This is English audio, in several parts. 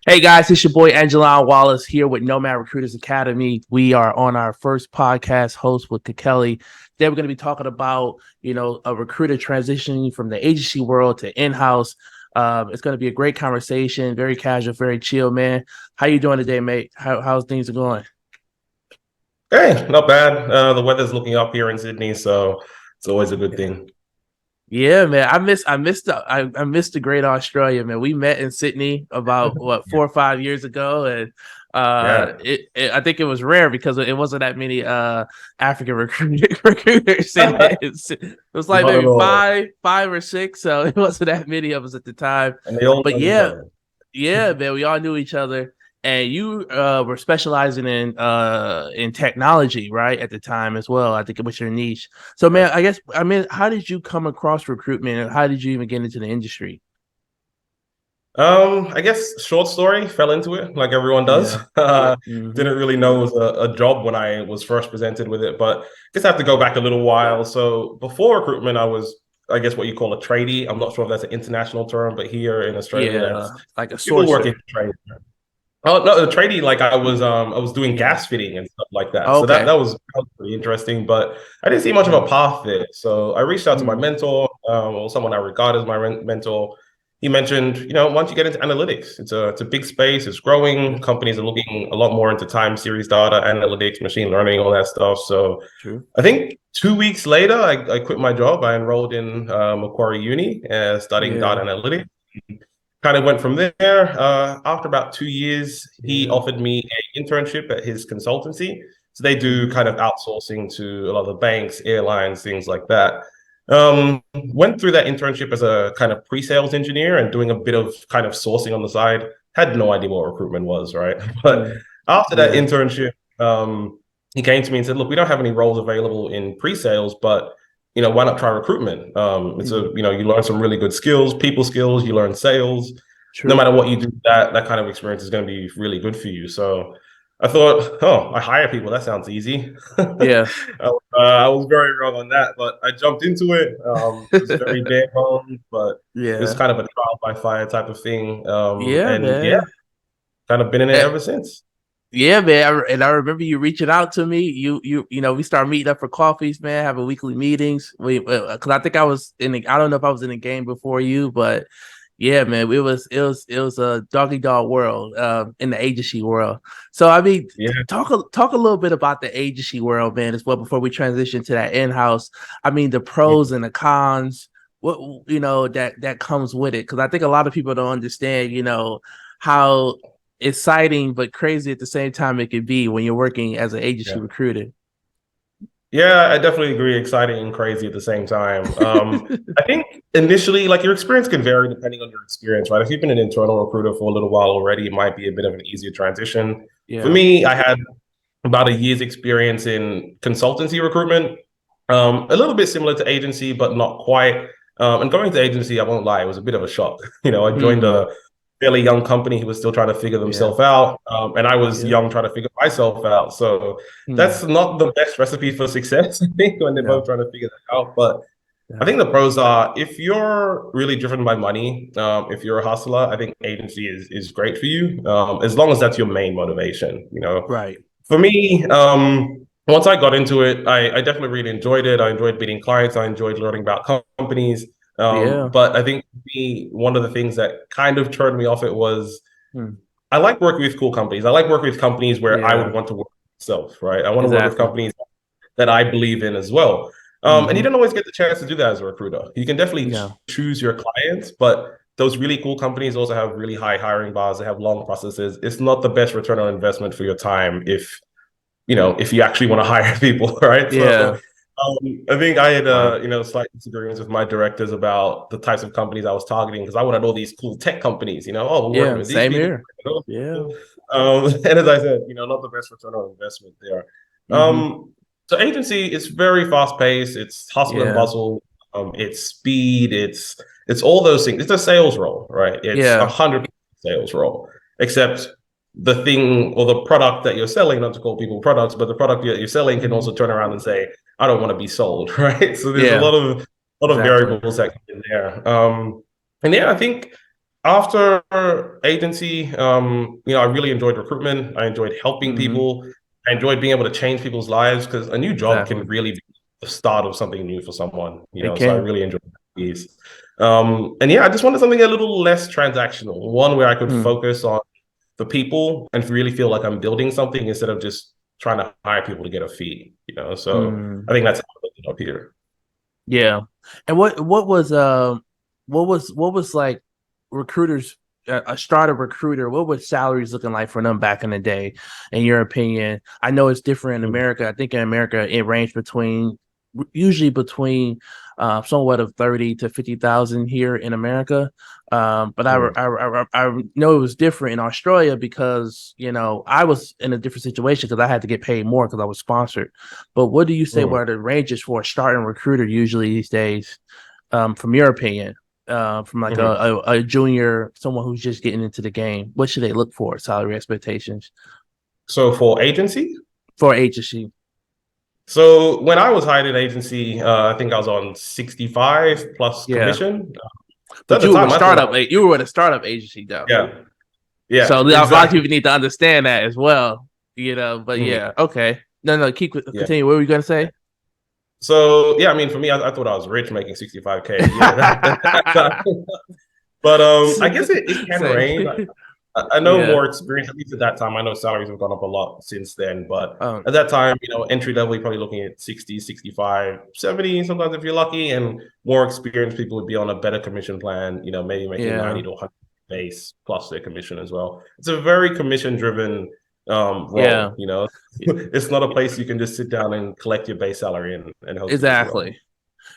Hey guys, it's your boy Aijalon Wallace here with Nomad Recruiters Academy. We are on our first podcast host with Kelly. Today we're going to be talking about, a recruiter transitioning from the agency world to in-house. It's going to be a great conversation, very casual, very chill, man. How you doing today, mate? How's things going? Hey, not bad. The weather's looking up here in Sydney, so it's always a good thing. Yeah, man. I missed the great Australia, man. We met in Sydney about what 4 or 5 years ago, and Yeah. I think it was rare because it wasn't that many African recruiters in it. It was like Not at maybe all. five or six, so it wasn't that many of us at the time. And they all But know each yeah, other. yeah, man, we all knew each other. And you were specializing in technology, right, at the time as well. I think it was your niche. So, Yeah. man, how did you come across recruitment, and how did you even get into the industry? I guess short story, fell into it like everyone does. Yeah. Hmm. Didn't really know it was a job when I was first presented with it, but I guess I have to go back a little while. So before recruitment, I was, I guess, what you call a tradie. I'm not sure if that's an international term, but here in Australia, that's Yeah, like a people working sourcer. trade. Oh no, the trading, like I was doing Yeah. gas fitting and stuff like that. So that Okay. that was, that was pretty interesting, but I didn't see much of a Mm. path there. So I reached out to my Mm. mentor, or someone I regard as my mentor. He mentioned, once you get into analytics, it's a big space, it's growing. Yeah. Companies are looking a lot more into time series data, analytics, machine learning, all that stuff. So True. I think 2 weeks later, I quit my job. I enrolled in Macquarie Uni, studying data Yeah. analytics. Kind of went from there. After about 2 years, he Yeah. offered me an internship at his consultancy. So they do Hmm. kind of outsourcing to a lot of the banks, airlines, things like that. Went through that internship as a kind of pre-sales engineer and doing a bit of kind of sourcing on the side. Had no idea what recruitment was, right? But Mm. after that Yeah. internship, he came to me and said, "Look, we don't have any roles available in pre-sales, but why not try recruitment? It's Mm. you learn some really good skills, people skills, you learn sales. No True. matter what you do, that kind of experience is going to be really good for you." So I thought, oh, I hire people. That sounds easy. Yeah. I was very wrong on that, but I jumped into it. It was very bare bones, but it was Yeah. kind of a trial by fire type of thing. Yeah, And yeah, man. kind of been in it Eh, ever since. Yeah, man. And I remember you reaching out to me. We started meeting up for coffees, man, having weekly meetings. Because I think I don't know if I was in the game before you, but yeah, man, it was a doggy dog world, in the agency world. So, I mean, Yeah. talk a little bit about the agency world, man, as well, before we transition to that in-house. I mean, the Yeah. pros and the cons, what, that comes with it. Because I think a lot of people don't understand, how exciting but crazy at the same time it could be when you're working as an agency Yeah. recruiter. Yeah, I definitely agree. Exciting and crazy at the same time. I think initially, like your experience can vary depending on your experience, right? If you've been an internal recruiter for a little while already, it might be a bit of an easier transition. For Yeah. me, I had about a year's experience in consultancy recruitment, a little bit similar to agency, but not quite. And going to agency, I won't lie, it was a bit of a shock. I joined Hmm. a fairly young company who was still trying to figure Yeah. themselves out, and I was Yeah. young trying to figure myself out. So Hmm. that's not the best recipe for success, I think, when they're both No. trying to figure that out. But I No. think the pros are if you're really driven by money, if you're a hustler, I think agency is great for you, as long as that's your main motivation. Right. For me, once I got into it, I definitely really enjoyed it. I enjoyed meeting clients. I enjoyed learning about companies. Yeah. But I think for me, one of the things that kind of turned me off it was Hmm. I like working with cool companies. I like working with companies where I would Yeah. want to work myself, right? I want to work with Exactly. companies that I believe in as well. And you Hmm. don't always get the chance to do that as a recruiter. You can definitely No. choose your clients, but those really cool companies also have really high hiring bars. They have long processes. It's not the best return on investment for your time if you actually want to hire people, right? So Yeah. I think I had Wow. slight disagreements with my directors about the types of companies I was targeting because I wanted all these cool tech companies, oh, we're working Yeah. with these Same people. here. Yeah. And as I said, not the best return on investment there. Hmm. So agency, it's very fast paced, it's hustle and Yeah. bustle, it's speed, it's all those things. It's a sales role, right? It's a Yeah. 100% sales role, except the thing or the product that you're selling, not to call people products, but the product that you're selling can Hmm. also turn around and say, I don't want to be sold, right? So there's a Yeah. lot of Exactly. variables that come in there. And yeah, I think After agency, I really enjoyed recruitment. I enjoyed helping Hmm. people. I enjoyed being able to change people's lives because a new job can Exactly. really be the start of something new for someone, It so I can. really enjoyed that piece. And yeah, I just wanted something a little less transactional, one where I could Mm. focus on the people and really feel like I'm building something instead of just trying to hire people to get a fee. So Mm. I think that's how I ended up here. Yeah. And what was like recruiters a starter recruiter, what was salaries looking like for them back in the day, in your opinion? I know it's different in Mm, America. I think in America it ranged usually between somewhat of 30 to 50,000 here in America. But mm, I know it was different in Australia because, I was in a different situation because I had to get paid more because I was sponsored. But what do you say mm. were the ranges for a starting recruiter usually these days, from your opinion, from like Mhm. a junior, someone who's just getting into the game? What should they look for, salary expectations So for agency, for agency? so when I was hired in agency, I think I was on 65 plus Yeah. commission. So at But the you were a time, I thought startup, you were with a startup agency though. yeah, So yeah, a lot of exactly. people need to understand that as well, but Mhm. yeah, okay. No, keep Yeah. continue. What were you gonna say? So yeah, I mean, for me, I thought I was rich making 65K a year. But I guess it can Say, range. I know yeah. more experience, at least at that time. I know salaries have gone up a lot since then, but Um, at that time, entry level, you're probably looking at 60, 65, 70, sometimes if you're lucky, and more experienced people would be on a better commission plan, maybe making 90 yeah, to 100 base plus their commission as well. It's a very commission driven yeah, role. It's not a place you can just sit down and collect your base salary and hope to do well. exactly.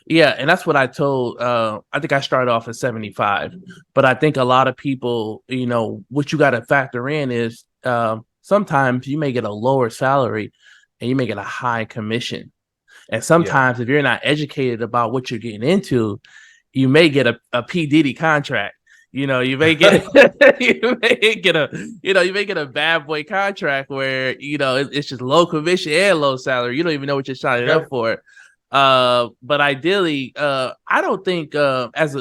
Yeah, and that's what I told. I think I started off at 75, but I think a lot of people, what you got to factor in is sometimes you may get a lower salary and you may get a high commission. And Yeah. sometimes if you're not educated about what you're getting into, you may get a P. Diddy contract. You may get you may get a bad boy contract where it's just low commission and low salary. You don't even know what you're signing Yeah. up for. But ideally, I don't think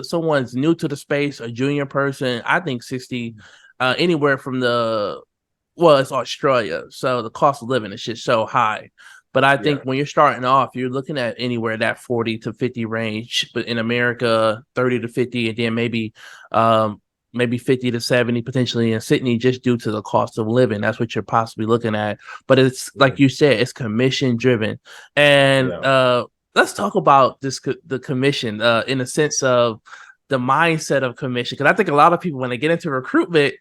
someone's new to the space, a junior person, I think 60, anywhere from it's Australia, so the cost of living is just so high. But I think Yeah. when you're starting off, you're looking at anywhere that 40 to 50 range, but in America, 30 to 50, and then maybe 50 to 70 potentially in Sydney, just due to the cost of living. That's what you're possibly looking at. But it's like Mhm. you said, it's commission driven. And Yeah. let's talk about the commission in the sense of the mindset of commission. Because I think a lot of people, when they get into recruitment,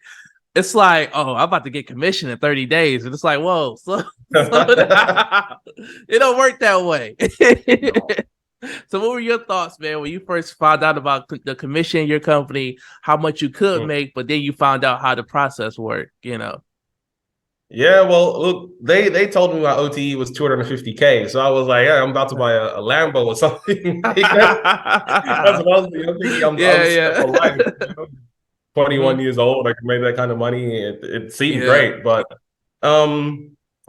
it's like, oh, I'm about to get commission in 30 days. And it's like, whoa, slow down. It don't work that way. No. So what were your thoughts, man, when you first found out about the commission in your company, how much you could Mm. make, but then you found out how the process worked? Yeah, well, look, they told me my OTE was 250K. So I was like, yeah, I'm about to buy a Lambo or something. That's what I was thinking. I'm thinking I'm Yeah, set yeah. for life. 21 Hmm. years old, I can make that kind of money. It seemed Yeah, great, but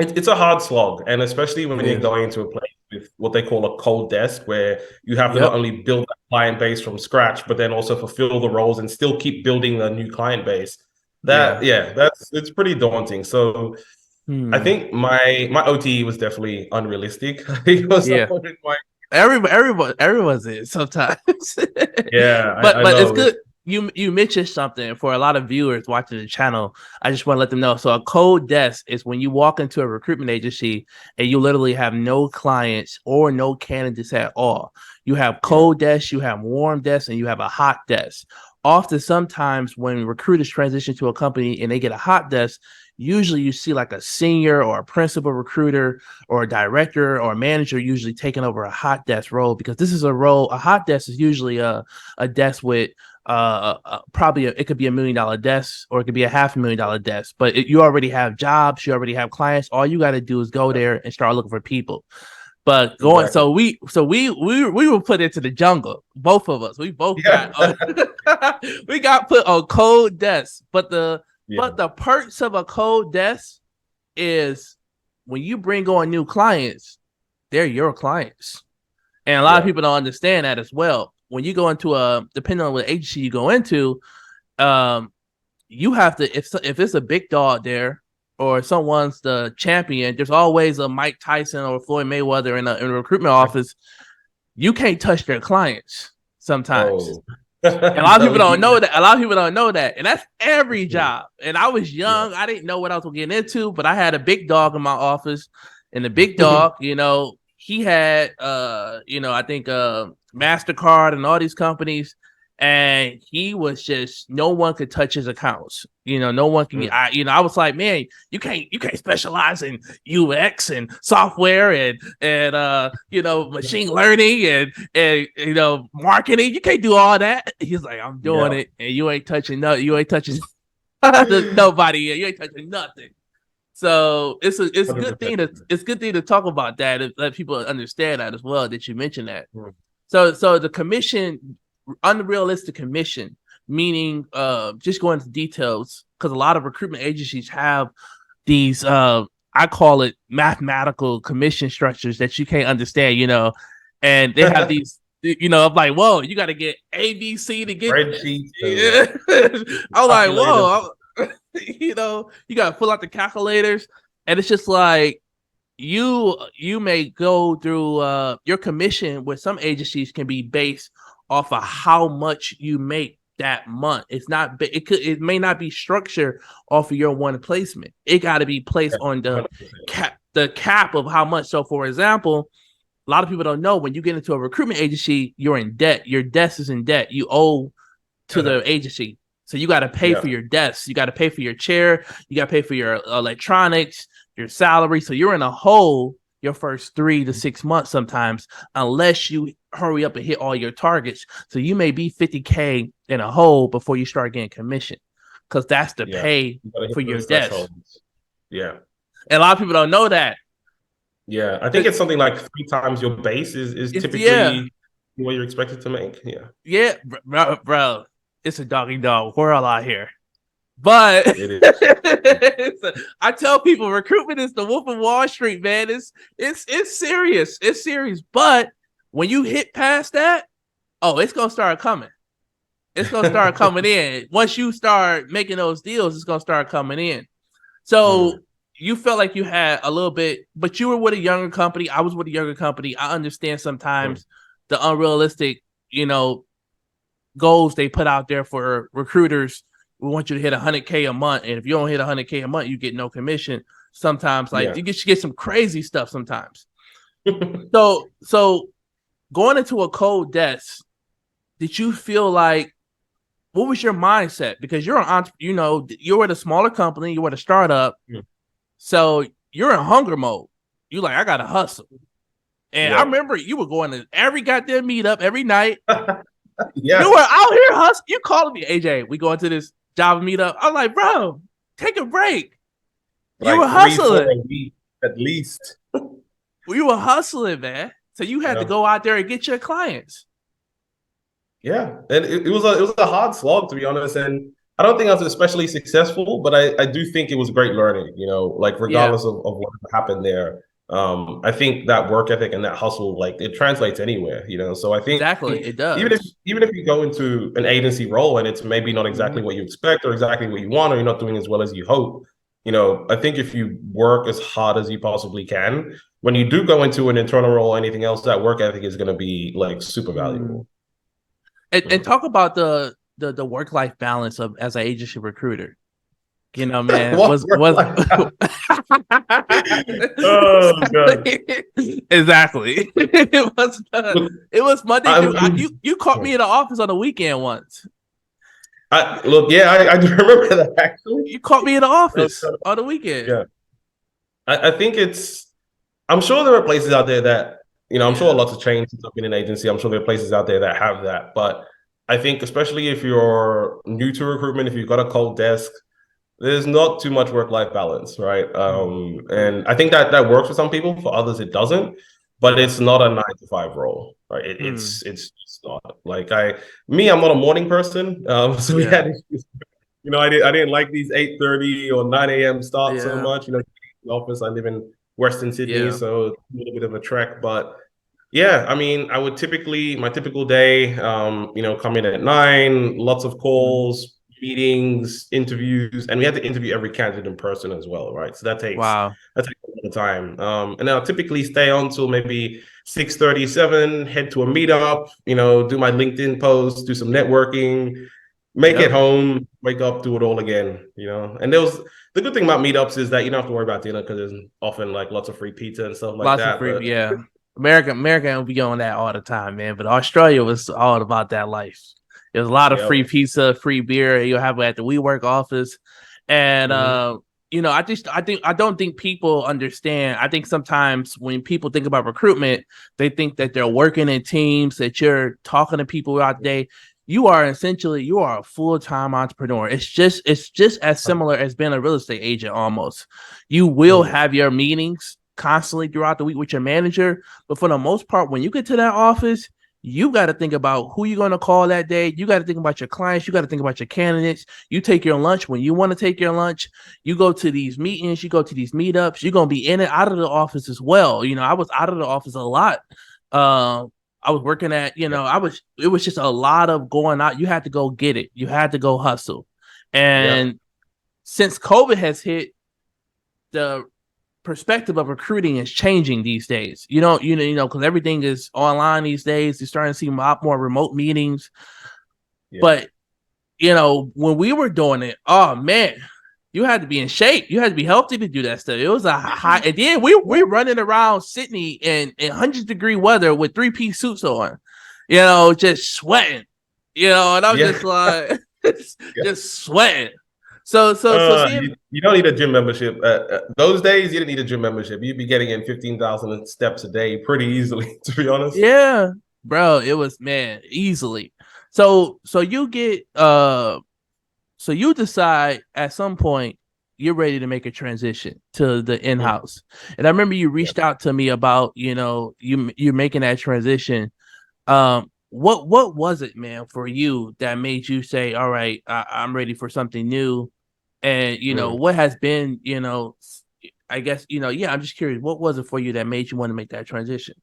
it's a hard slog, and especially when it you're is. going into a place with what they call a cold desk, where you have to not Yep. only build that client base from scratch, but then also fulfill the roles and still keep building a new client base. Yeah. It's pretty daunting. So I Hmm. think my OTE was definitely unrealistic. I think it was Yeah. Everyone's in sometimes. yeah, but I it's know. good. You mentioned something for a lot of viewers watching the channel. I just want to let them know. So a cold desk is when you walk into a recruitment agency and you literally have no clients or no candidates at all. You have Yeah, cold desks, you have warm desks, and you have a hot desk. Often, sometimes when recruiters transition to a company and they get a hot desk, usually you see like a senior or a principal recruiter or a director or a manager usually taking over a hot desk role, because this is a role. A hot desk is usually a desk with probably it could be $1 million desk or it could be a $500,000 desk, but you already have jobs, you already have clients. All you got to do is go there and start looking for people. But going, exactly. so we were put into the jungle. Both of us, we both got Yeah, we got put on cold desks. But the yeah, but the perks of a cold desk is when you bring on new clients, they're your clients. And a lot of yeah. people don't understand that as well. When you go into depending on what agency you go into, you have to, if it's a big dog there or someone's the champion, there's always a Mike Tyson or Floyd Mayweather in a recruitment office. You can't touch their clients sometimes. Oh. And a lot of people don't know that. A lot of people don't know that. And that's every job. And I was young. I didn't know what I was getting into, but I had a big dog in my office. And the big dog, he had I think MasterCard and all these companies. And he was just, no one could touch his accounts. No one can. I was like, man, you can't specialize in UX and software and machine learning and marketing. You can't do all that. He's like, I'm doing it, and you ain't touching nothing. You ain't touching nobody. You ain't touching nothing. So it's a good thing to talk about that, and let people understand that as well, that you mentioned that. So the commission, unrealistic commission, meaning just going into details, because a lot of recruitment agencies have these I call it mathematical commission structures that you can't understand, and they have these I'm like, whoa, you got to get ABC to get I'm like, whoa, you got to pull out the calculators, and it's just like you may go through your commission with some agencies can be based off of how much you make that month. It's not, it may not be structured off of your one placement. It got to be placed on the cap of how much. So for example, a lot of people don't know, when you get into a recruitment agency, you're in debt. Your desk is in debt. You owe to the agency. So you got to pay for your desk. You got to pay for your chair. You got to pay for your electronics, your salary. So you're in a hole your first 3 to 6 months sometimes, unless you hurry up and hit all your targets. So you may be $50K in a hole before you start getting commission, because that's the pay for your desk. Yeah. And a lot of people don't know that. Yeah. I think it's something like 3 times your base is typically what you're expected to make. Yeah. Yeah, bro. It's a doggy dog world out here. But I tell people, recruitment is the Wolf of Wall Street, man. It's serious. It's serious. But when you hit past that, it's gonna start coming. It's gonna start coming in. Once you start making those deals, it's gonna start coming in. So you felt like you had a little bit, but you were with a younger company. I was with a younger company. I understand sometimes the unrealistic, goals they put out there for recruiters. We want you to hit 100K a month, and if you don't hit 100K a month, you get no commission. Sometimes, you get some crazy stuff sometimes. So going into a cold desk, did you feel like, what was your mindset? Because you're an entrepreneur, you're at a smaller company, you're at a startup, so you're in hunger mode. You like, I gotta hustle. And I remember you were going to every goddamn meetup every night. You were out here hustling. You calling me, AJ, we going to this Java meetup. I'm like, bro, take a break. You were hustling. 3-4 a week, at least. You were hustling, man. So you had to go out there and get your clients. Yeah, and it was a hard slog, to be honest. And I don't think I was especially successful, but I do think it was great learning. Regardless of what happened there. I think that work ethic and that hustle, it translates anywhere, So I think exactly it does. Even if you go into an agency role and it's maybe not exactly what you expect or exactly what you want, or you're not doing as well as you hope, I think if you work as hard as you possibly can, when you do go into an internal role or anything else, that work ethic is going to be super valuable. And talk about the work-life balance of as an agency recruiter. Man, was oh god, exactly. It was Monday. You caught me in the office on the weekend once. I do remember that, actually. You caught me in the office on the weekend. Yeah, I think I'm sure there are places out there that I'm sure lots of change since I've been in an agency. I'm sure there are places out there that have that, but I think especially if you're new to recruitment, if you've got a cold desk, there's not too much work-life balance, right? And I think that works for some people. For others, it doesn't. But it's not a 9-to-5 role, right? It's not. I'm not a morning person, so we had issues. I didn't like these 8:30 or 9 a.m. starts so much. The office. I live in Western Sydney, so it's a little bit of a trek. But I mean, my typical day, come in at 9, lots of calls. meetings, interviews, and we had to interview every candidate in person as well, right? So Wow. that takes a lot of time. And I'll typically stay on till maybe 6:37, head to a meetup, do my LinkedIn posts, do some networking, make it Yep. home, wake up, do it all again, And the good thing about meetups is that you don't have to worry about dinner because there's often like lots of free pizza and stuff like Lots of that. free, But yeah. America will be on that all the time, man. But Australia was all about that life. There's a lot of yeah. free pizza, free beer. You'll have it at the WeWork office, and Mhm. I don't think people understand. I think sometimes when people think about recruitment, they think that they're working in teams, that you're talking to people throughout the day. You are a full-time entrepreneur. It's just as similar as being a real estate agent almost. You will Mhm. have your meetings constantly throughout the week with your manager, but for the most part, when you get to that office, you got to think about who you're going to call that day. You got to think about your clients. You got to think about your candidates. You take your lunch when you want to take your lunch. You go to these meetings. You go to these meetups. You're going to be in and out of the office as well. I was out of the office a lot. I was working at, it was just a lot of going out. You had to go get it. You had to go hustle. Yeah. And since COVID has hit, the perspective of recruiting is changing these days. Because everything is online these days. You're starting to see a lot more remote meetings. Yeah. But when we were doing it, oh man, you had to be in shape. You had to be healthy to do that stuff. It was a high, and then we running around Sydney in 100-degree weather with 3-piece suits on, just sweating, and I was Yeah. just like, Yeah. just sweating. So seeing, You don't need a gym membership. Those days, you didn't need a gym membership. You'd be getting in 15,000 steps a day pretty easily, to be honest. yeah, bro, it was, man, easily. So you decide at some point you're ready to make a transition to the Mm. in-house. And I remember you Yeah. reached out to me about, you're making that transition. What was it, man, for you that made you say, all right, I'm ready for something new? And Mm. what has been, I guess, yeah, I'm just curious, what was it for you that made you want to make that transition?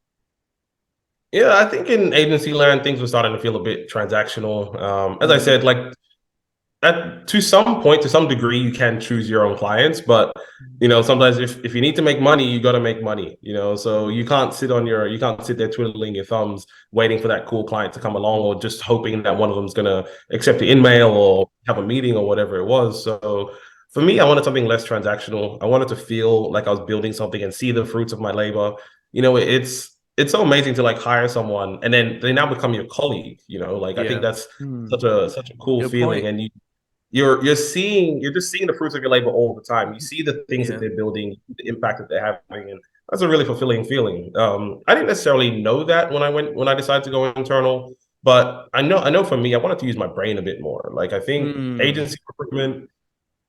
Yeah, I think in agency land, things were starting to feel a bit transactional. As I Mm. said, like to some point, to some degree, you can choose your own clients, but sometimes if you need to make money, you got to make money. So you can't sit there twiddling your thumbs, waiting for that cool client to come along, or just hoping that one of them's gonna accept the in-mail or have a meeting or whatever it was. So for me, I wanted something less transactional. I wanted to feel like I was building something and see the fruits of my labor. It's so amazing to like hire someone and then they now become your colleague. Like I think Yeah. that's Hmm. such a cool Good feeling, point. and you're just seeing the fruits of your labor all the time. You see the things that Yeah. they're building, the impact that they're having, and that's a really fulfilling feeling. I didn't necessarily know that when I decided to go internal, but I know for me, I wanted to use my brain a bit more. Like I think Hmm. agency recruitment,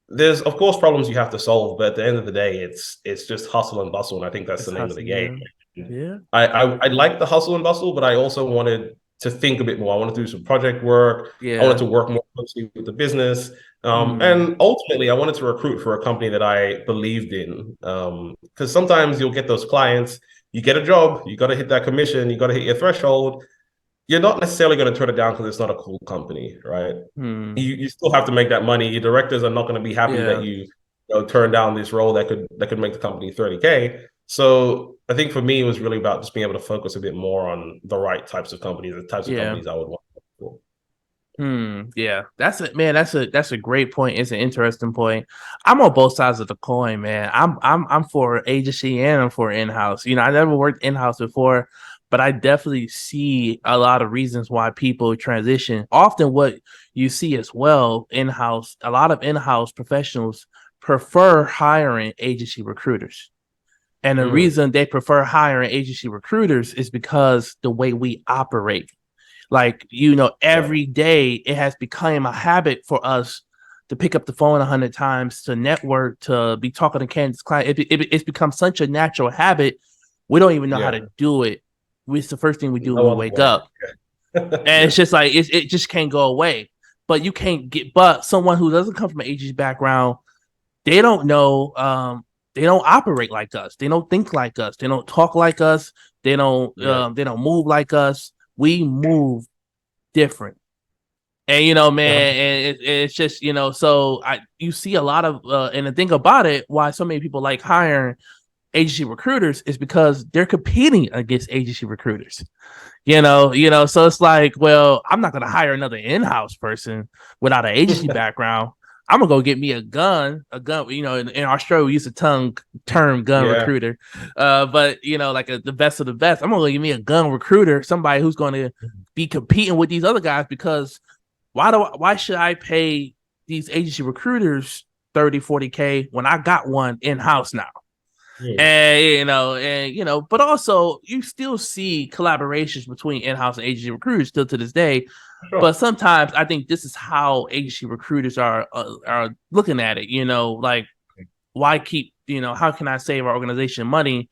there's of course problems you have to solve, but at the end of the day, it's just hustle and bustle, and I think that's the It's name of the hustling. game. Yeah. Yeah. I like the hustle and bustle, but I also wanted to think a bit more. I wanted to do some project work. I wanted Yeah. to work more closely with the business. Hmm. And ultimately, I wanted to recruit for a company that I believed in. Because sometimes you'll get those clients, you get a job, you got to hit that commission, you got to hit your threshold. You're not necessarily going to turn it down because it's not a cool company, right? Hmm. You still have to make that money. Your directors are not going to be happy that Yeah. you turn down this role that could make the company 30K. So I think for me, it was really about just being able to focus a bit more on the right types of companies, the types of Yeah. companies I would want to work for. Yeah. That's it, man. That's a great point. It's an interesting point. I'm on both sides of the coin, man. I'm for agency and I'm for in-house. I never worked in-house before, but I definitely see a lot of reasons why people transition. Often what you see as well, in-house, a lot of in-house professionals prefer hiring agency recruiters. And the Mm, reason they prefer hiring agency recruiters is because the way we operate. Like, yeah, every day it has become a habit for us to pick up the phone 100 times, to network, to be talking to candidates, client. It's become such a natural habit. We don't even know how yeah. to do it. It's the first thing we do when No we other wake way. up. And Yeah, it's just like, it just can't go away. But someone who doesn't come from an agency background, they don't know, they don't operate like us. They don't think like us. They don't talk like us. yeah, They don't move like us. We move different. And man, Uh-huh. and it's just so you see a lot of and the thing about it, why so many people like hiring agency recruiters is because they're competing against agency recruiters. So it's like, well, I'm not gonna hire another in-house person without an agency background. I'm gonna go get me a gun. In Australia we use the term gun Yeah. recruiter. But like the best of the best. I'm gonna go get me a gun recruiter, somebody who's gonna be competing with these other guys, because why should I pay these agency recruiters 30, 40K when I got one in-house now? Hmm. And but also you still see collaborations between in-house and agency recruiters still to this day. But Sure. sometimes I think this is how agency recruiters are looking at it. Like, why keep, how can I save our organization money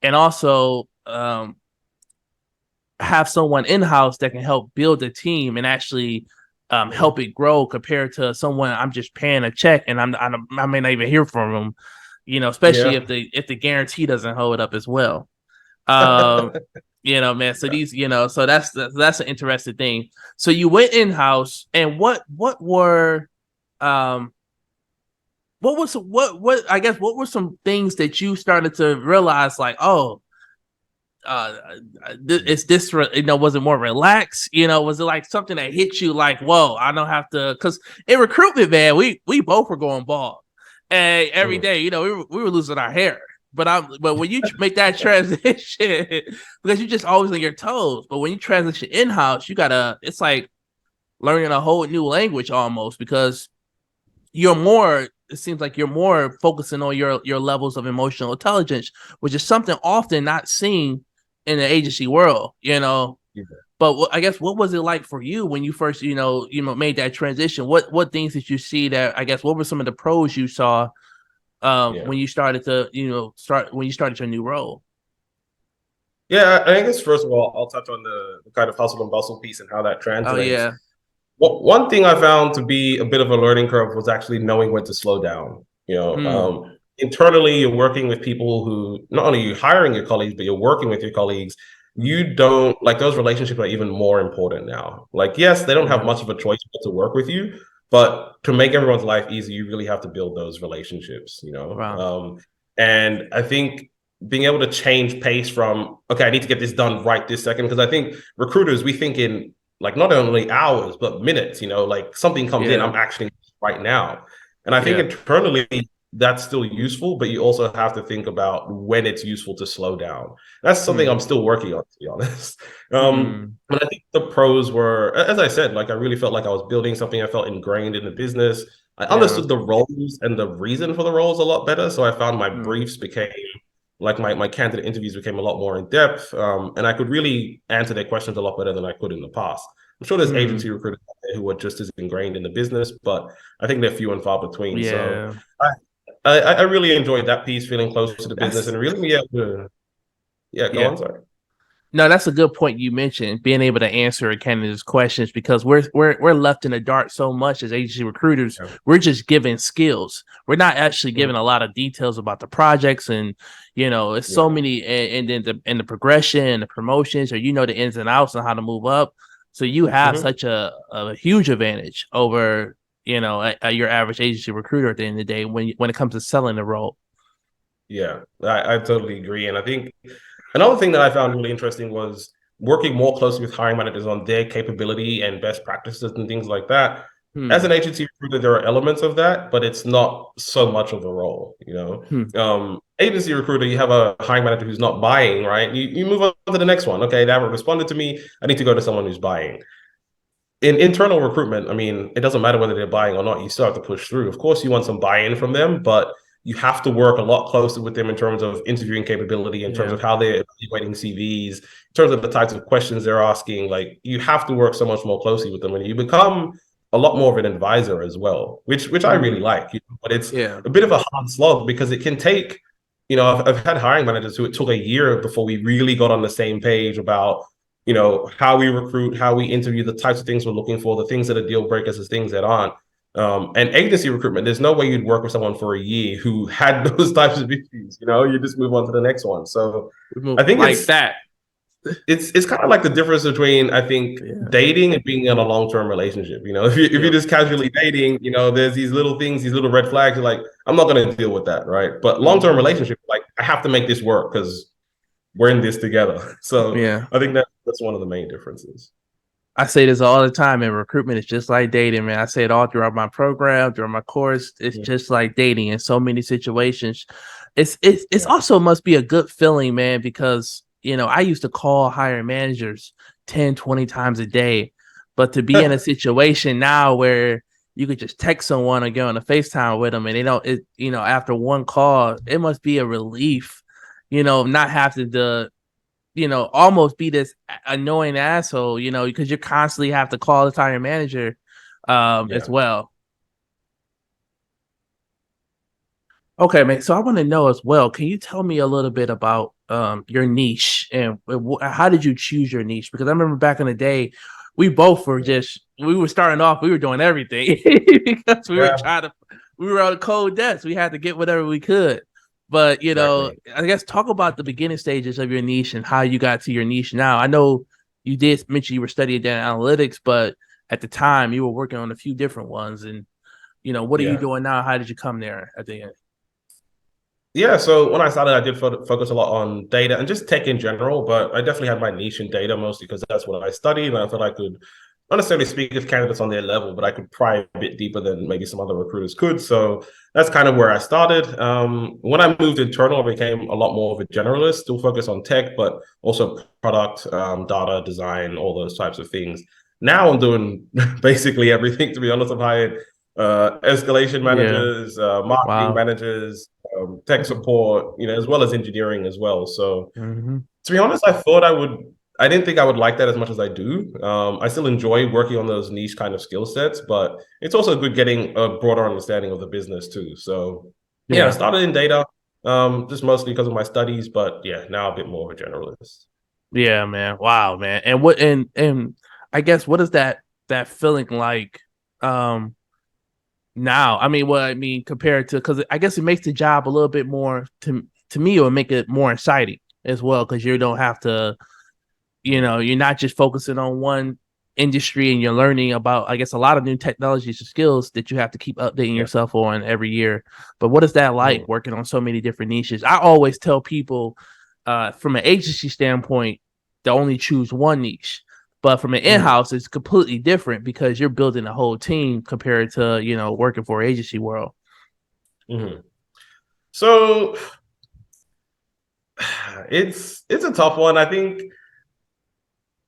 and also have someone in-house that can help build a team and actually Hmm. help it grow, compared to someone I'm just paying a check and I may not even hear from them, especially Yeah. if the guarantee doesn't hold up as well. Um, man. So so that's an interesting thing. So you went in house, and um what I guess what were some things that you started to realize, like, oh, uh is this was it more relaxed? Was it like something that hit you like, whoa, I don't have to, because in recruitment, man, we both were going bald, and every Mm. day, we were losing our hair. But when you make that transition, because you're just always on your toes, but when you transition in-house, it's like learning a whole new language almost, because it seems like you're more focusing on your levels of emotional intelligence, which is something often not seen in the agency world. Yeah. But I guess, what was it like for you when you first made that transition? What things did you see that, I guess, what were some of the pros you saw Yeah. when you started to start when you started your new role? Yeah, I guess first of all, I'll touch on the kind of hustle and bustle piece and how that Oh translates. yeah. Well, one thing I found to be a bit of a learning curve was actually knowing when to slow down. Hmm. Internally, you're working with people who not only you're hiring your colleagues, but you're working with your colleagues. You don't like those relationships are even more important now. Like, yes, they don't have Hmm. much of a choice but to work with you, but to make everyone's life easy, you really have to build those relationships. Wow. And I think being able to change pace from, okay, I need to get this done right this second, because I think recruiters, we think in like not only hours but minutes. Like something comes in, Yeah. I'm actioning right now. And I think Yeah. internally that's still useful, but you also have to think about when it's useful to slow down. That's something Hmm. I'm still working on, to be honest. Hmm. But I think the pros were, as I said, like I really felt like I was building something. I felt ingrained in the business. I Yeah. understood the roles and the reason for the roles a lot better. So I found my Hmm. briefs became like my candidate interviews became a lot more in depth, and I could really answer their questions a lot better than I could in the past. I'm sure there's Hmm. agency recruiters out there who are just as ingrained in the business, but I think they're few and far between. So Yeah. I, I really enjoyed that piece, feeling close to the business That's and really be able to, yeah, go yeah. on, sorry. No, that's a good point you mentioned, being able to answer a candidate's questions, because we're left in the dark so much as agency recruiters. Yeah. We're just giving skills. We're not actually Mhm. giving a lot of details about the projects, and it's so Yeah. many, and then the progression and the promotions, or the ins and outs on how to move up. So you have Mhm. such a huge advantage over your average agency recruiter at the end of the day when it comes to selling the role. Yeah, I totally agree. And I think another thing that I found really interesting was working more closely with hiring managers on their capability and best practices and things like that. As Hmm. an agency recruiter, there are elements of that, but it's not so much of the role. Hmm. Agency recruiter, you have a hiring manager who's not buying, right? You move on to the next one. Okay, they haven't responded to me. I need to go to someone who's buying. In internal recruitment, I mean, it doesn't matter whether they're buying or not. You still have to push through. Of course, you want some buy-in from them, but you have to work a lot closer with them in terms of interviewing capability, in terms Yeah. of how they're evaluating CVs, in terms of the types of questions they're asking. Like you have to work so much more closely with them, and you become a lot more of an advisor as well, which I really Hmm. like. But it's Yeah. a bit of a hard slog because it can take. I've had hiring managers who it took a year before we really got on the same page about how we recruit, how we interview, the types of things we're looking for, the things that are deal breakers, the things that aren't. And agency recruitment, there's no way you'd work with someone for a year who had those types of issues. You just move on to the next one. So We move I think like it's that. it's kind of like the difference between, I think, Yeah. dating and being in a long-term relationship. If you're Yep. just casually dating, there's these little things, these little red flags. You're like, I'm not going to deal with that, right? But long-term Mhm. relationship, like, I have to make this work because we're in this together. So Yeah. I think that's one of the main differences. I say this all the time, and recruitment is just like dating, man. I say it all throughout my program, throughout my course. It's Yeah, just like dating in so many situations. It's yeah. also must be a good feeling, man, because I used to call hiring managers 10, 20 times a day. But to be in a situation now where you could just text someone or get on a FaceTime with them and they don't after one call, it must be a relief, not having to almost be this annoying asshole, because you constantly have to call the tire manager as Yeah. well. Okay, man. So I want to know as well. Can you tell me a little bit about your niche and how did you choose your niche? Because I remember back in the day, we both were we were starting off, we were doing everything because Yeah, we were on a cold desk. We had to get whatever we could. But exactly. I guess talk about the beginning stages of your niche and how you got to your niche now. I know you did mention you were studying data analytics, but at the time you were working on a few different ones. And what are you Yeah. doing now? How did you come there at the end? Yeah, so when I started, I did focus a lot on data and just tech in general, but I definitely had my niche in data mostly because that's what I studied. And I felt I could not necessarily speak with candidates on their level, but I could pry a bit deeper than maybe some other recruiters could. So that's kind of where I started. When I moved internal, I became a lot more of a generalist, still focused on tech, but also product, data, design, all those types of things. Now I'm doing basically everything, to be honest. I've hired escalation Yeah. managers, marketing Wow. managers, tech support, as well as engineering as well. So Mm-hmm. to be honest, I didn't think I would like that as much as I do. I still enjoy working on those niche kind of skill sets, but it's also good getting a broader understanding of the business too. So yeah, I Yeah. started in data, just mostly because of my studies, but yeah, now a bit more of a generalist. Yeah, man. Wow, man. And and I guess what is that feeling like now? I mean, what I mean compared to because I guess it makes the job a little bit more to me, it would make it more exciting as well because you don't have to, you're not just focusing on one industry and you're learning about, I guess, a lot of new technologies and skills that you have to keep updating Yeah. yourself on every year. But what is that like Mhm. working on so many different niches? I always tell people, from an agency standpoint, to only choose one niche. But from an Mhm. in-house, it's completely different because you're building a whole team compared to, working for agency world. Mhm. So it's a tough one. I think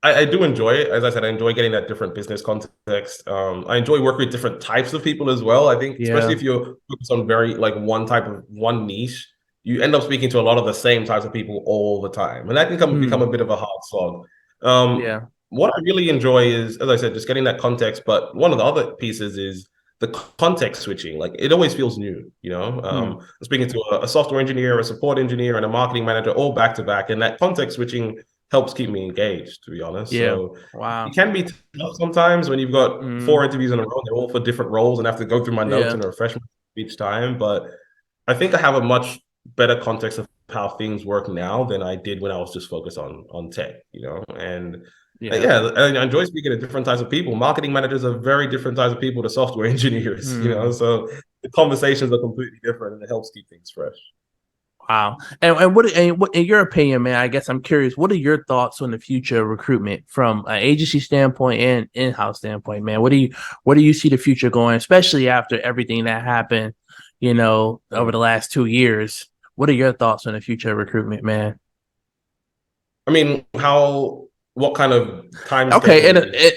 I do enjoy it. As I said, I enjoy getting that different business context. I enjoy working with different types of people as well. I think, especially Yeah. if you're focused on very like one niche, you end up speaking to a lot of the same types of people all the time, and that can become Hmm. a bit of a hard slog. Um, Yeah. what I really enjoy is, as I said, just getting that context. But one of the other pieces is the context switching. Like, it always feels new. Hmm. I'm speaking to a software engineer, a support engineer, and a marketing manager all back to back, and that context switching helps keep me engaged, to be honest. Yeah. So it Wow. can be tough sometimes when you've got Hmm. 4 interviews in a row, they're all for different roles, and I have to go through my notes Yeah. and refresh myself each time. But I think I have a much better context of how things work now than I did when I was just focused on tech. And Yeah. yeah, I enjoy speaking to different types of people. Marketing managers are very different types of people to software engineers. Hmm. So the conversations are completely different and it helps keep things fresh. Wow. And what in your opinion, man, I guess I'm curious, what are your thoughts on the future of recruitment from an agency standpoint and in-house standpoint, man? Where do you see the future going, especially after everything that happened, over Mhm. the last 2 years? What are your thoughts on the future of recruitment, man? I mean, what kind of time Okay, scale and is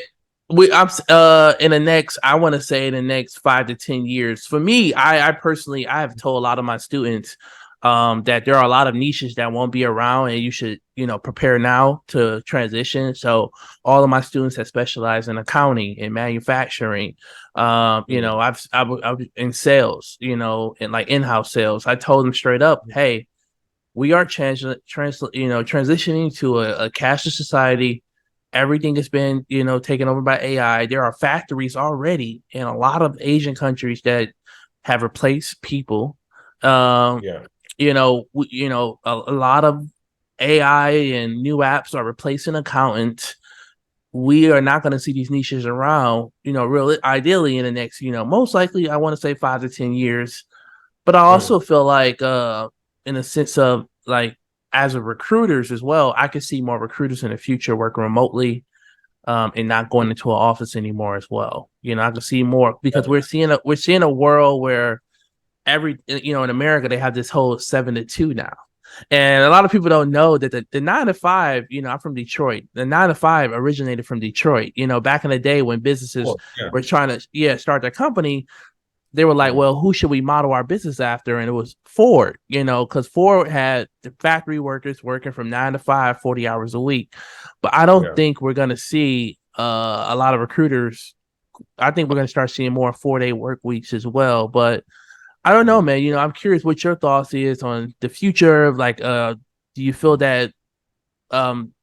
this? I'm in the next, I want to say in the next 5 to 10 years. For me, I personally, I have told a lot of my students that there are a lot of niches that won't be around, and you should prepare now to transition. So all of my students that specialize in accounting and manufacturing, Mm, I've in sales, and like in-house sales. I told them straight up, hey, we are transitioning to a cashless society. Everything has been, taken over by AI. There are factories already in a lot of Asian countries that have replaced people. Um, yeah. a lot of AI and new apps are replacing accountants, we are not going to see these niches around, really ideally in the next, most likely, I want to say 5 to 10 years. But I also feel like, in a sense of like, as a recruiters as well, I could see more recruiters in the future working remotely, and not going into an office anymore as well. I can see more because we're seeing a world where in America they have this whole 7 to 2 now. And a lot of people don't know that the 9 to 5, I'm from Detroit. The 9 to 5 originated from Detroit. Back in the day when businesses Well, yeah. were trying to start their company, they were like, Mhm. well, who should we model our business after? And it was Ford, because Ford had the factory workers working from 9 to 5, 40 hours a week. But I don't Yeah. think we're going to see a lot of recruiters. I think we're going to start seeing more 4-day work weeks as well. But I don't know, Mhm. man. I'm curious what your thoughts is on the future of like, do you feel that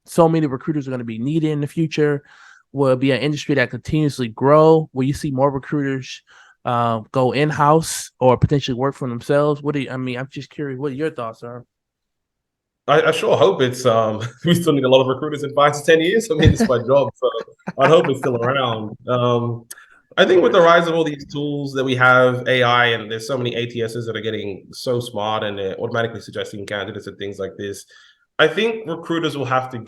so many recruiters are going to be needed in the future? Will it be an industry that continuously grow? Will you see more recruiters go in-house or potentially work for themselves? I'm just curious what your thoughts are. I sure hope it's we still need a lot of recruiters in 5 to 10 years. I mean, it's my job, so I hope it's still around. I Of think with the course. rise of all these tools that we have, AI, and there's so many ATSs that are getting so smart and they're automatically suggesting candidates and things like this. I think recruiters will have to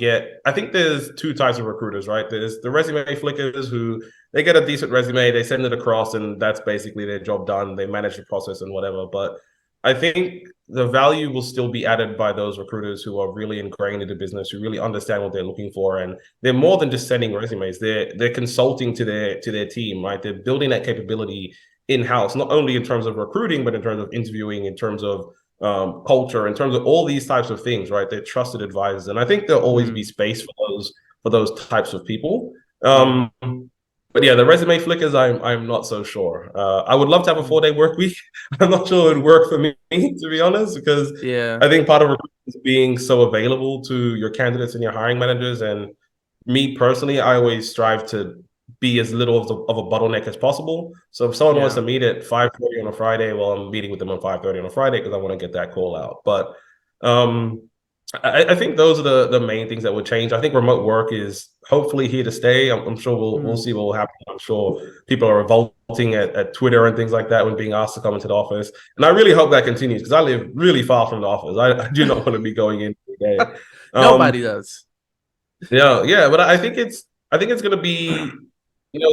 I think there's two types of recruiters, right? There's the resume flickers who they get a decent resume, they send it across, and that's basically their job done. They manage the process and whatever. But I think the value will still be added by those recruiters who are really ingrained in the business, who really understand what they're looking for, and they're more than just sending resumes. They're consulting to their team, right? They're building that capability in house, not only in terms of recruiting, but in terms of interviewing, in terms of culture, in terms of all these types of things, right? They're trusted advisors, and I think there'll always be Mm, space for those types of people. yeah. But yeah, the resume flickers, I'm not so sure. I would love to have a Mm, 4-day work week. I'm not sure it would work for me, to be honest, because yeah. I think part of recruitment is being so available to your candidates and your hiring managers. And me personally, I always strive to be as little of a bottleneck as possible. So if someone wants Yeah. to meet at 5:30 on a Friday, well, I'm meeting with them at 5:30 on a Friday because I want to get that call out. But um, I think those are the main things that would change. I think remote work is hopefully here to stay. I'm sure we'll Mm, see what will happen. I'm sure people are revolting at Twitter and things like that when being asked to come into the office. And I really hope that continues because I live really far from the office. I do not want to be going in every day. Um, nobody does. yeah, yeah, but I think it's going to be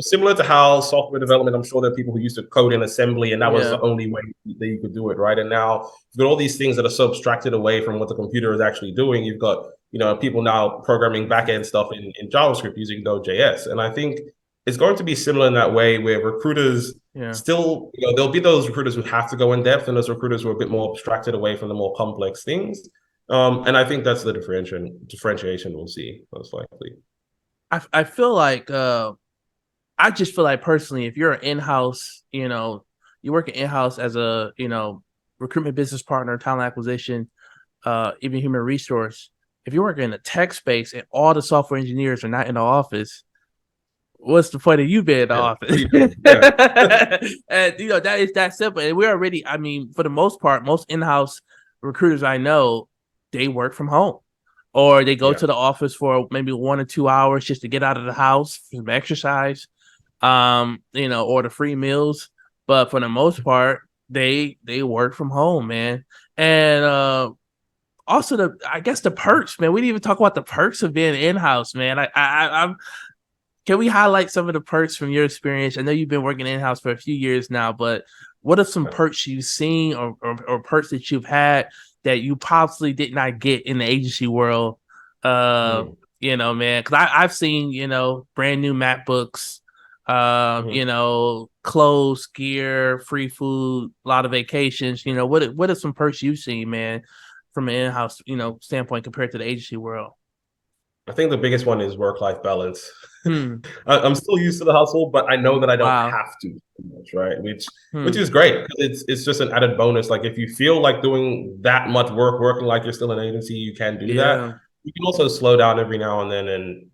similar to how software development. I'm sure there are people who used to code in assembly, and that was the Yeah. only way that you could do it, right? And now you've got all these things that are so abstracted away from what the computer is actually doing. You've got people now programming backend stuff in JavaScript using Node.js, and I think it's going to be similar in that way where recruiters Yeah. still, there'll be those recruiters who have to go in depth, and those recruiters who are a bit more abstracted away from the more complex things. And I think that's the differentiation we'll see most likely. I feel like I just feel like personally, if you're an in-house, you work in-house as a, recruitment business partner, talent acquisition, even human resource. If you're working in the tech space and all the software engineers are not in the office, what's the point of you being in the Yeah. What office? are you doing? Yeah. And that is that simple. And we're already, I mean, for the most part, most in-house recruiters I know, they work from home. Or they go Yeah. to the office for maybe 1 or 2 hours just to get out of the house, some exercise, or the free meals. But for the most part, they work from home, man. And also I guess the perks, man. We didn't even talk about the perks of being in house, man. I'm Can we highlight some of the perks from your experience? I know you've been working in house for a few years now, but what are some perks you've seen or perks that you've had that you possibly did not get in the agency world? Uh, Mhm. Man, because I've seen, brand new MacBooks, Mhm. clothes, gear, free food, a lot of vacations. What are some perks you've seen, man, from an in-house, standpoint compared to the agency world? I think the biggest one is work-life balance. Hmm. I'm still used to the hustle, but I know that I don't Wow. have to too much, right? Which Hmm. is great. It's just an added bonus. Like if you feel like doing that much work, working like you're still an agency, you can do that. Yeah. You can also slow down every now and then and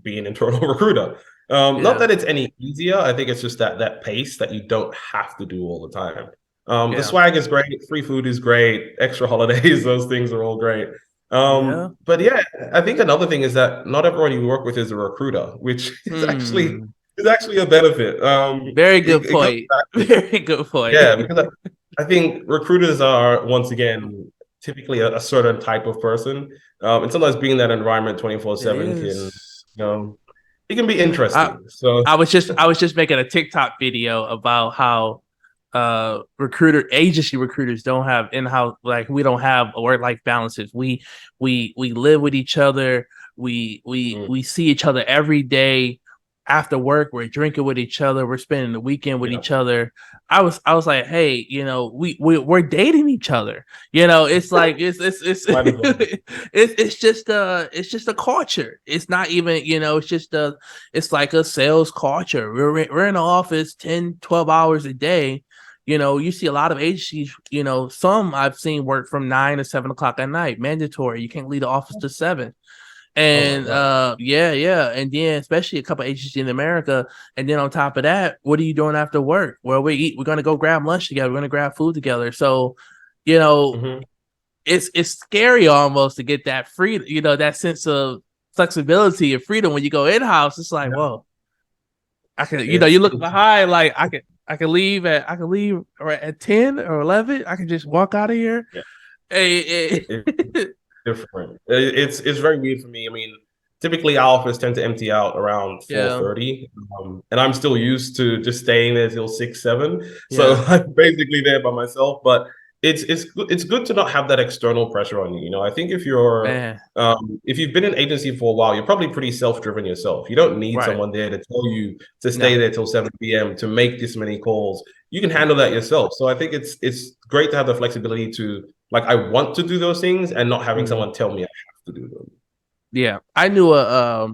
be an internal recruiter. Not Yeah. that it's any easier. I think it's just that pace that you don't have to do all the time. The Yeah. swag is great, free food is great, extra holidays, those things are all great. Yeah. But yeah, I think another thing is that not everyone you work with is a recruiter, which Hmm. is actually a benefit. Very good It goes point. back to, Very good point. yeah, because I think recruiters are once again typically a certain type of person, and sometimes being in that environment It 24/7 can, is. it can be I interesting. So, I was just making a TikTok video about how agency recruiters don't have in-house, like we don't have work-life balances. We live with each other. mm, We see each other every day. After work, we're drinking with each other. We're spending the weekend with yeah, each other. I was like, hey, we're dating each other. It's like it's might as well. it's just a culture. It's not even, it's like a sales culture. We're in the office 10, 12 hours a day. You see a lot of agencies, some I've seen work from 9 to 7 o'clock at night, mandatory. You can't leave the office to 7. Oh my And God. yeah. And then especially a couple agencies in America. And then on top of that, what are you doing after work? Well, we're gonna go grab lunch together, we're gonna grab food together. So, you know, Hmm. it's scary almost to get that freedom, that sense of flexibility and freedom when you go in-house. It's like, Yeah, whoa, I can, you look it's behind, like I can leave at 10 or 11. I can just walk out of here. yeah, Hey, it's different. It's very weird for me. I mean, typically our office tend to empty out around yeah, 4:30, and I'm still used to just staying there till 6, 7. So yeah, I'm basically there by myself. But it's good to not have that external pressure on you. I think man, if you've been in agency for a while, you're probably pretty self-driven yourself. You don't need right. someone there to tell you to stay No. there till 7 p.m. to make this many calls. You can handle that yourself. So I think it's great to have the flexibility to, like, I want to do those things and not having Mhm. someone tell me I have to do them. Yeah, I knew a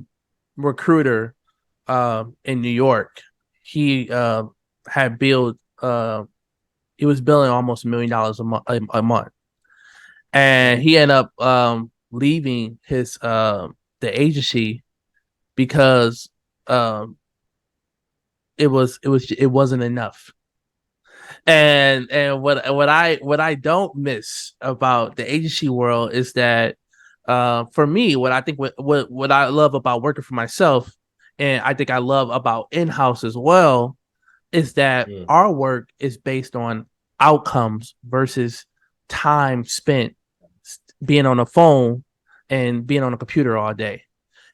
recruiter in New York. He had billed he was billing almost $1 million a month, and Mhm. he ended up leaving his the agency because um it wasn't enough. And what I don't miss about the agency world is that for me, what I think what I love about working for myself, and I think I love about in-house as well, is that Mm. our work is based on outcomes versus time spent being on a phone and being on a computer all day.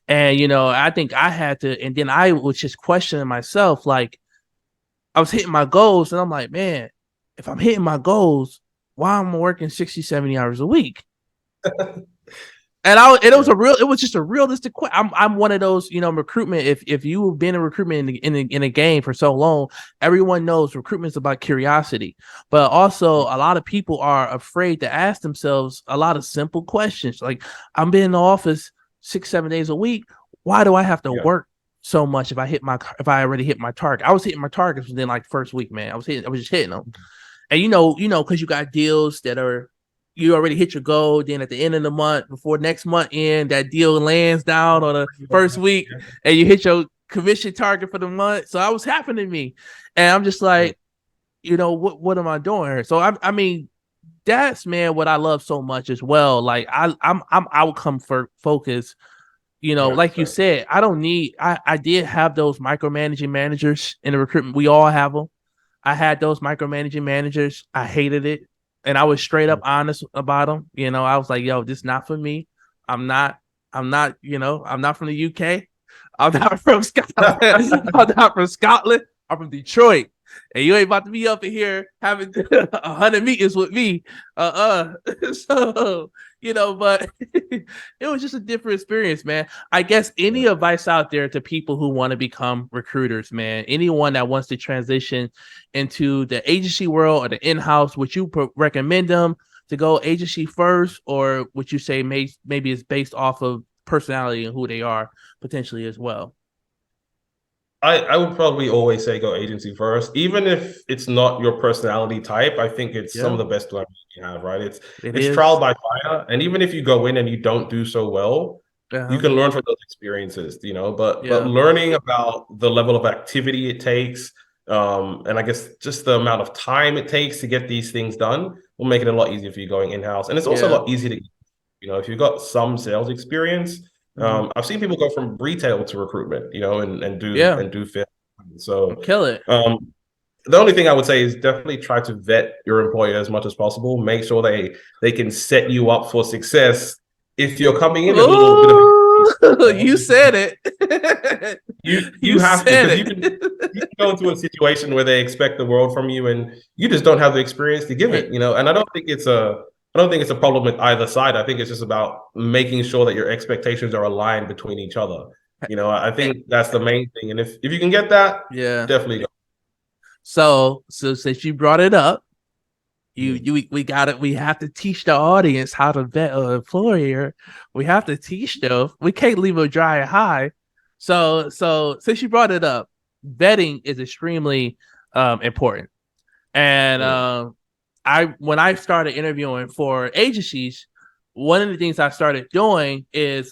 And I think I had to, and then I was just questioning myself, like I was hitting my goals, and I'm like, man, if I'm hitting my goals, why am I working 60, 70 hours a week? And it was Yeah. it was just a realistic question. I'm one of those, recruitment. If you've been in recruitment in a game for so long, everyone knows recruitment is about curiosity. But also a lot of people are afraid to ask themselves a lot of simple questions. Like, I'm being in the office 6, 7 days a week. Why do I have to Yeah. work so much if I already hit my target? I was hitting my targets within like first week, man. I was just hitting them. And because you got deals that are, you already hit your goal. Then at the end of the month, before next month end, that deal lands down on the first week, and you hit your commission target for the month. So that was happening to me, and I'm just Mm. like, what am I doing here? So I mean, that's, man, what I love so much as well. Like I'm outcome focused. Right. Like you Right. said, I did have those micromanaging managers in the recruitment. We all have them. I had those micromanaging managers. I hated it. And I was straight up honest about them. I was like, yo, this is not for me. I'm not, I'm not from the UK. I'm not from Scotland. I'm not from Scotland. I'm from Detroit. And you ain't about to be up in here having 100 meetings with me. So, but it was just a different experience, man. I guess Yeah. any advice out there to people who want to become recruiters, man, anyone that wants to transition into the agency world or the in-house, would you recommend them to go agency first, or would you say maybe it's based off of personality and who they are potentially as well? I would probably always say go agency first, even if it's not your personality type. I think it's some Yeah, of the best learning you have, right? It's it it's trial is. by fire, and even if you go in and you don't do so well, you Uh-huh. can learn from those experiences, But Yeah, learning about the level of activity it takes, and I guess just the amount of time it takes to get these things done will make it a lot easier for you going in house, and it's also a yeah, lot easier to If you've got some sales experience, Mm-hmm. I've seen people go from retail to recruitment, and do Yeah, fair. So kill it. the only thing I would say is definitely try to vet your employer as much as possible. Make sure they can set you up for success. If you're coming in as a little bit of Ooh, you a, said it. you You have to, said because it. you can go into a situation where they expect the world from you and you just don't have the experience to give Hey, it. And I don't think it's a problem with either side. I think it's just about making sure that your expectations are aligned between each other. I hey, think that's the main thing. And if you can get that, yeah. definitely go. So since you brought it up, Mhm. we got it. We have to teach the audience how to vet an employer. We have to teach them. We can't leave them dry and high. So since you brought it up, vetting is extremely important. And Mm. I when I started interviewing for agencies, one of the things I started doing is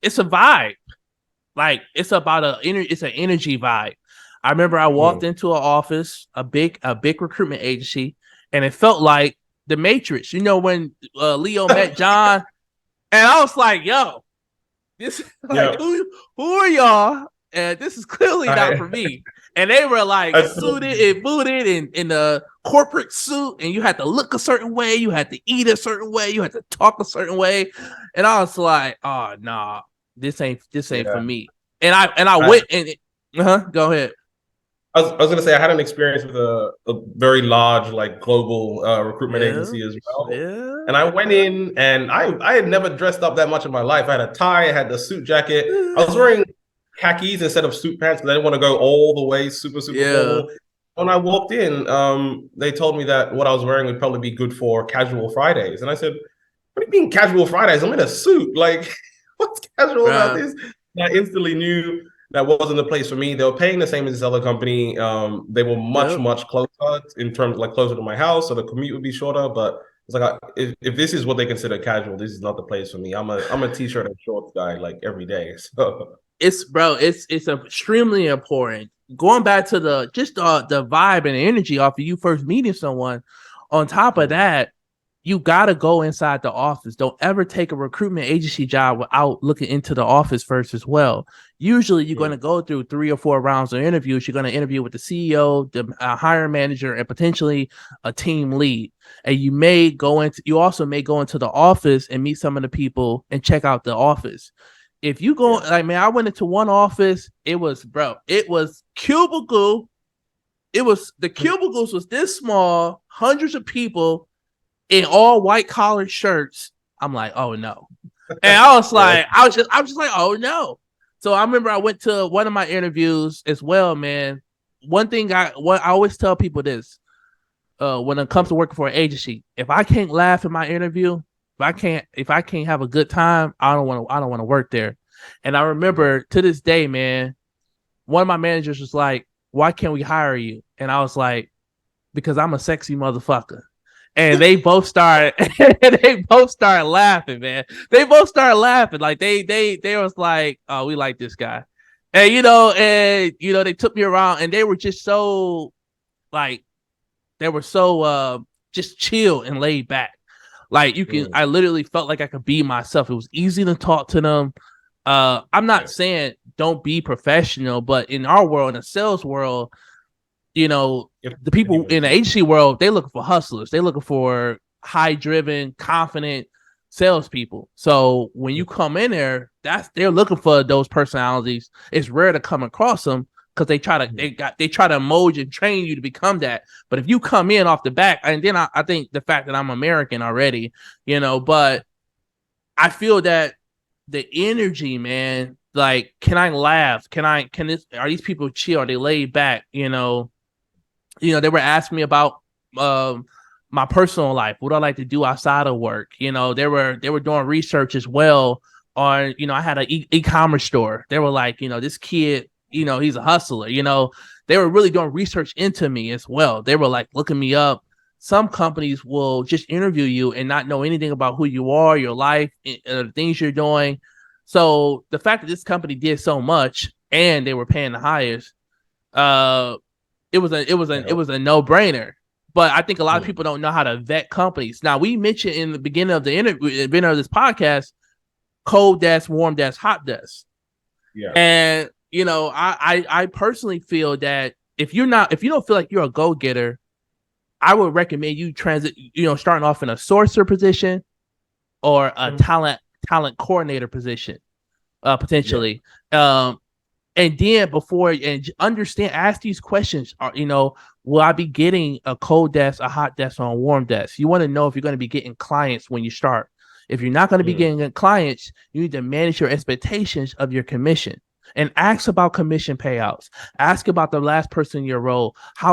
it's a vibe. Like it's about it's an energy vibe. I remember I walked Mm. into an office, a big recruitment agency, and it felt like the Matrix. You know when Leo met John, and I was like, "Yo, this like Yeah, who are y'all?" And this is clearly not I for me. And they were like I suited totally, and booted in a corporate suit, and you had to look a certain way, you had to eat a certain way, you had to talk a certain way, and I was like, "Oh nah, this ain't for yeah. me." And I I went and go ahead. I was gonna say I had an experience with a very large, like, global recruitment Yeah, agency as well. yeah. And I went in and I had never dressed up that much in my life. I had a tie, I had the suit jacket. I was wearing khakis instead of suit pants because I didn't want to go all the way super, super Yeah, formal. When I walked in, they told me that what I was wearing would probably be good for casual Fridays. And I said, what do you mean casual Fridays? I'm in a suit. Like, what's casual about bruh, this? And I instantly knew that wasn't the place for me. They were paying the same as this other company. They were much, yep. much closer in terms, like, closer to my house, so the commute would be shorter. But it's like, if this is what they consider casual, this is not the place for me. I'm a t-shirt and shorts guy, like, every day. So It's extremely important. Going back to the vibe and energy off of you first meeting someone. On top of that, you gotta go inside the office. Don't ever take a recruitment agency job without looking into the office first as well. Usually, you're going to go through 3 or 4 rounds of interviews. You're going to interview with the CEO, the hiring manager, and potentially a team lead. And you also may go into the office and meet some of the people and check out the office. If you go, yeah, like, man, I went into one office. It was cubicle. It was the cubicles was this small, hundreds of people in all white collared shirts. I'm like, oh no. And I was yeah, like, I was just like, oh no. So I remember I went to one of my interviews as well, man. What I always tell people this, when it comes to working for an agency, if I can't laugh in my interview, if I can't have a good time, I don't want to work there. And I remember to this day, man, one of my managers was like, why can't we hire you? And I was like, because I'm a sexy motherfucker. And they both started laughing, man. They both started laughing. Like they was like, oh, we like this guy. And they took me around and they were just so like they were so just chill and laid back. Like I literally felt like I could be myself. It was easy to talk to them. I'm not yeah, saying don't be professional, but in our world, in the sales world, you know, yeah. the people Genuine in the too. agency world, they looking for hustlers. They looking for high driven, confident salespeople. So when you come in there, they're looking for those personalities. It's rare to come across them because they try to mold and train you to become that. But if you come in off the back, and then I think the fact that I'm American already, but I feel that the energy, man, like, can I laugh? Are these people chill? Are they laid back? They were asking me about um my personal life, what I like to do outside of work. They were doing research as well on, I had an e-commerce store. They were like, this kid, he's a hustler. They were really doing research into me as well. They were like looking me up. Some companies will just interview you and not know anything about who you are, your life, the things you're doing. So the fact that this company did so much and they were paying the highest, uh, it was a Yeah. no brainer. But I think a lot of people don't know how to vet companies. Now, we mentioned in the beginning of the interview, beginning of this podcast, cold desk, warm desk, hot desk. Yeah. And I personally feel that if you don't feel like you're a go-getter, I would recommend you starting off in a sourcer position or a talent coordinator position, potentially. Yeah. And then ask these questions. Will I be getting a cold desk, a hot desk, or a warm desk? You want to know if you're going to be getting clients when you start. If you're not going to be getting clients, you need to manage your expectations of your commission and ask about commission payouts. Ask about the last person in your role. I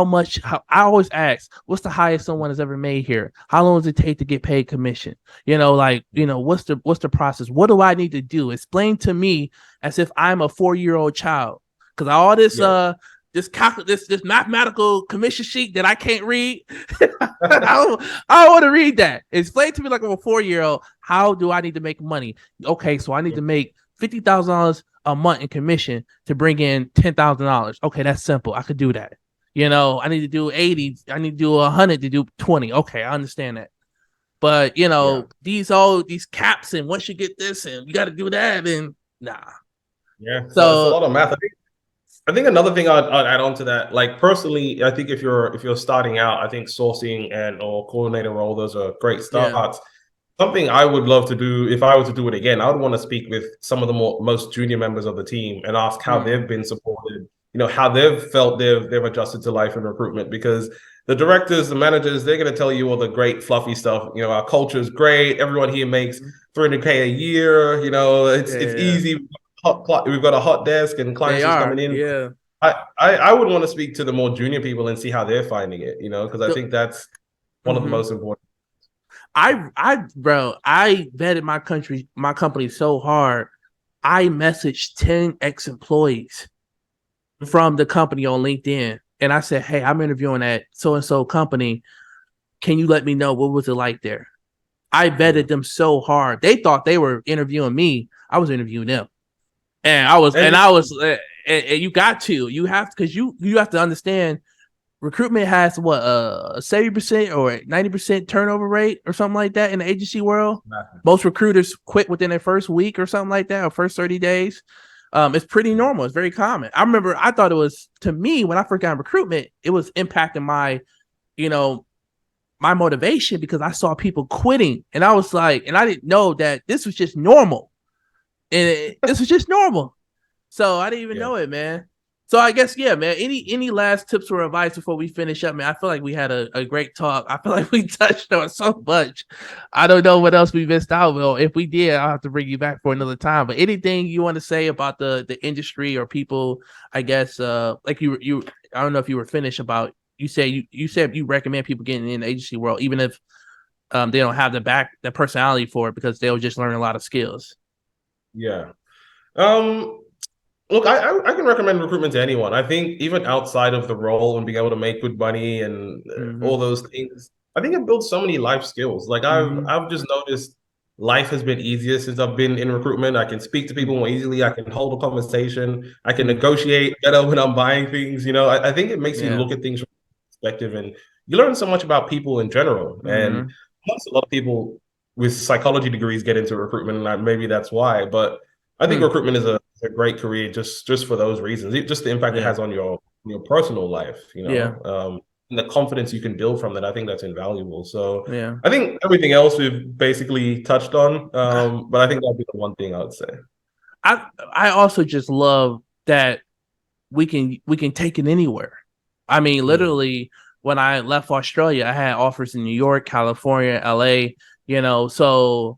always ask, what's the highest someone has ever made here? How long does it take to get paid commission? What's the process? What do I need to do? Explain to me as if I'm a 4-year-old child. Because all this, this mathematical commission sheet that I can't read. I don't want to read that. Explain to me like I'm a 4-year-old. How do I need to make money? Okay, so I need to make $50,000 a month in commission to bring in $10,000. Okay, that's simple. I could do that. I need to do 80. I need to do 100 to do 20. Okay, I understand that. But these caps, and once you get this and you got to do that, and nah. Yeah, so it's a lot of math. I think another thing I'd add on to that, like personally, I think if you're starting out, I think sourcing or coordinator role, those are great starts. Yeah. Something I would love to do if I were to do it again, I would want to speak with some of the most junior members of the team and ask how they've been supported, how they've felt they've adjusted to life in recruitment, because the directors, the managers, they're going to tell you all the great fluffy stuff. Our culture is great. Everyone here makes $300K a year. It's easy. We've got a hot desk and clients just coming in. Yeah. I would want to speak to the more junior people and see how they're finding it, because I think that's one of the most important. I vetted my company so hard. I messaged 10 ex-employees from the company on LinkedIn. And I said, hey, I'm interviewing at so-and-so company. Can you let me know what was it like there? I vetted them so hard. They thought they were interviewing me. I was interviewing them. And you got to, because you have to understand, recruitment has what a 70% or 90% turnover rate or something like that in the agency world. Most recruiters quit within their first week or something like that, or first 30 days. It's pretty normal. It's very common. I thought it was, to me, when I first got in recruitment, it was impacting my motivation, because I saw people quitting, and I was like, and I didn't know that this was just normal. And this was just normal. So I didn't even know it, man. So I guess, man, any last tips or advice before we finish up, man? I feel like we had a great talk. I feel like we touched on so much. I don't know what else we missed out. Well, if we did, I'll have to bring you back for another time. But anything you want to say about the industry or people, I guess, like you I don't know if you were finished about, you said you recommend people getting in the agency world, even if they don't have the personality for it, because they'll just learn a lot of skills. Yeah. Look, I can recommend recruitment to anyone. I think even outside of the role and being able to make good money and all those things, I think it builds so many life skills. Like I've just noticed life has been easier since I've been in recruitment. I can speak to people more easily. I can hold a conversation. I can negotiate better when I'm buying things. I think it makes you look at things from perspective, and you learn so much about people in general. And a lot of people with psychology degrees get into recruitment, and maybe that's why. But I think recruitment is a great career just for those reasons. Just the impact it has on your personal life, and the confidence you can build from that. I think that's invaluable. So I think everything else we've basically touched on, but I think that'd be the one thing I would say. I also just love that we can take it anywhere. I mean, literally, when I left Australia, I had offers in New York, California, LA. So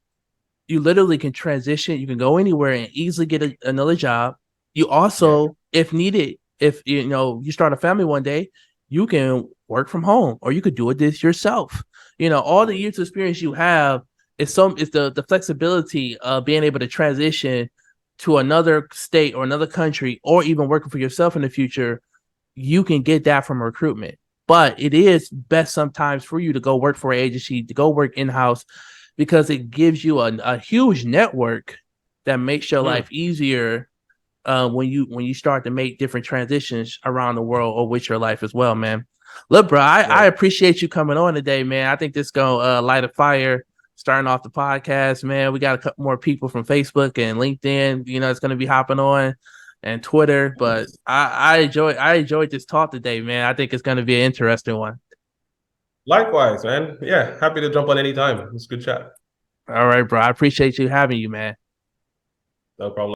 you literally can transition. You can go anywhere and easily get another job. You also, if needed, if you start a family one day, you can work from home, or you could do this yourself. All the years of experience you have is the flexibility of being able to transition to another state or another country, or even working for yourself in the future. You can get that from recruitment, but it is best sometimes for you to go work for an agency, to go work in-house, because it gives you a huge network that makes your life easier when you start to make different transitions around the world, or with your life as well, man. Look, bro, I Yeah. appreciate you coming on today, man. I think this gonna light a fire starting off the podcast, man. We got a couple more people from Facebook and LinkedIn, it's gonna be hopping on and Twitter. But I enjoyed this talk today, man. I think it's gonna be an interesting one. Likewise, man. Yeah, happy to jump on anytime. It's a good chat. All right, bro. I appreciate you having you, man. No problem.